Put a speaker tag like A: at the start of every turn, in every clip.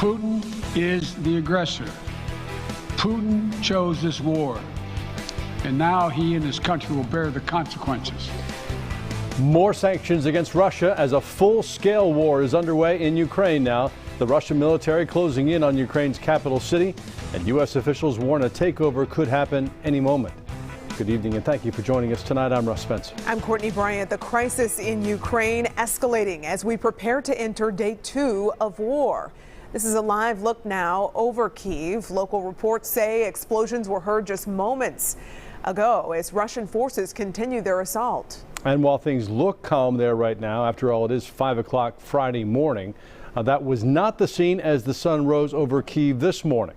A: Putin is the aggressor. Putin chose this war, and now he and his country will bear the consequences.
B: More sanctions against Russia as a full-scale war is underway in Ukraine now. The Russian military closing in on Ukraine's capital city, and U.S. officials warn a takeover could happen any moment. Good evening and thank you for joining us tonight. I'm Russ Spencer.
C: I'm Courtney Bryant. The crisis in Ukraine escalating as we prepare to enter day 2 of war. This is a live look now over Kyiv. Local reports say explosions were heard just moments ago as Russian forces continue their assault.
B: And while things look calm there right now, after all, it is 5 o'clock Friday morning. That was not the scene as the sun rose over Kyiv this morning.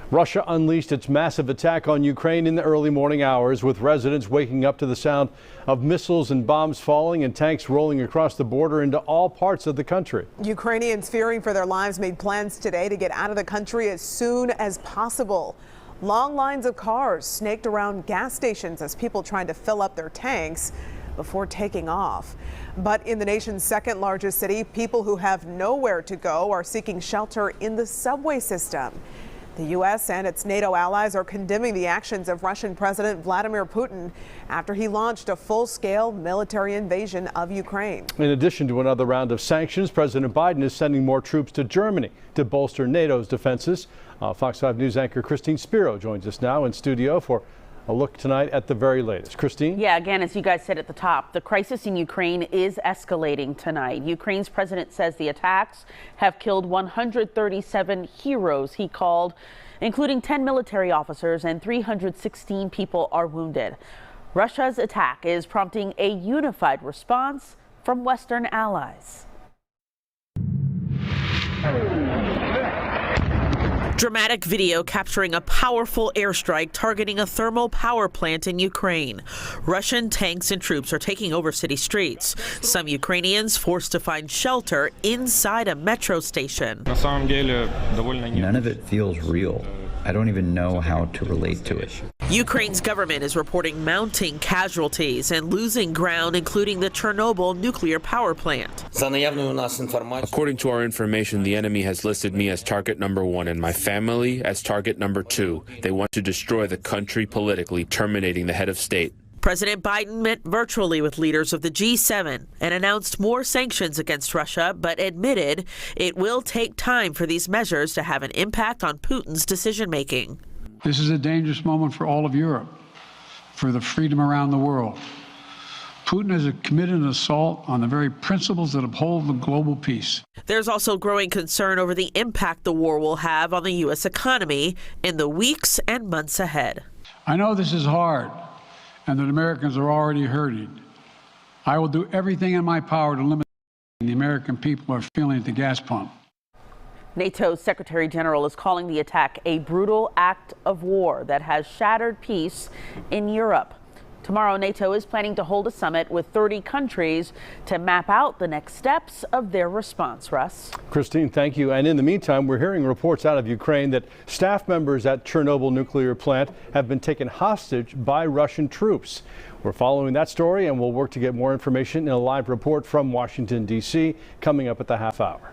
B: Russia unleashed its massive attack on Ukraine in the early morning hours, with residents waking up to the sound of missiles and bombs falling and tanks rolling across the border into all parts of the country.
C: Ukrainians fearing for their lives made plans today to get out of the country as soon as possible. Long lines of cars snaked around gas stations as people tried to fill up their tanks before taking off. But in the nation's second largest city, people who have nowhere to go are seeking shelter in the subway system. The U.S. and its NATO allies are condemning the actions of Russian President Vladimir Putin after he launched a full-scale military invasion of Ukraine.
B: In addition to another round of sanctions, President Biden is sending more troops to Germany to bolster NATO's defenses. Fox 5 News anchor Christine Spiro joins us now in studio for a look tonight at the very latest. Christine?
D: Yeah, again, as you guys said at the top, the crisis in Ukraine is escalating tonight. Ukraine's president says the attacks have killed 137 heroes, he called, including 10 military officers, and 316 people are wounded. Russia's attack is prompting a unified response from Western allies. Dramatic video capturing a powerful airstrike targeting a thermal power plant in Ukraine. Russian tanks and troops are taking over city streets. Some Ukrainians forced to find shelter inside a metro station.
E: None of it feels real. I don't even know how to relate to it.
D: Ukraine's government is reporting mounting casualties and losing ground, including the Chernobyl nuclear power plant.
F: According to our information, the enemy has listed me as target number 1 and my family as target number 2. They want to destroy the country politically, terminating the head of state.
D: President Biden met virtually with leaders of the G7 and announced more sanctions against Russia, but admitted it will take time for these measures to have an impact on Putin's decision-making.
A: This is a dangerous moment for all of Europe, for the freedom around the world. Putin has committed an assault on the very principles that uphold the global peace.
D: There's also growing concern over the impact the war will have on the U.S. economy in the weeks and months ahead.
A: I know this is hard, and that Americans are already hurting. I will do everything in my power to limit the American people are feeling at the gas pump.
D: NATO's Secretary General is calling the attack a brutal act of war that has shattered peace in Europe. Tomorrow, NATO is planning to hold a summit with 30 countries to map out the next steps of their response. Russ?
B: Christine, thank you. And in the meantime, we're hearing reports out of Ukraine that staff members at Chernobyl nuclear plant have been taken hostage by Russian troops. We're following that story, and we'll work to get more information in a live report from Washington, D.C. coming up at the half hour.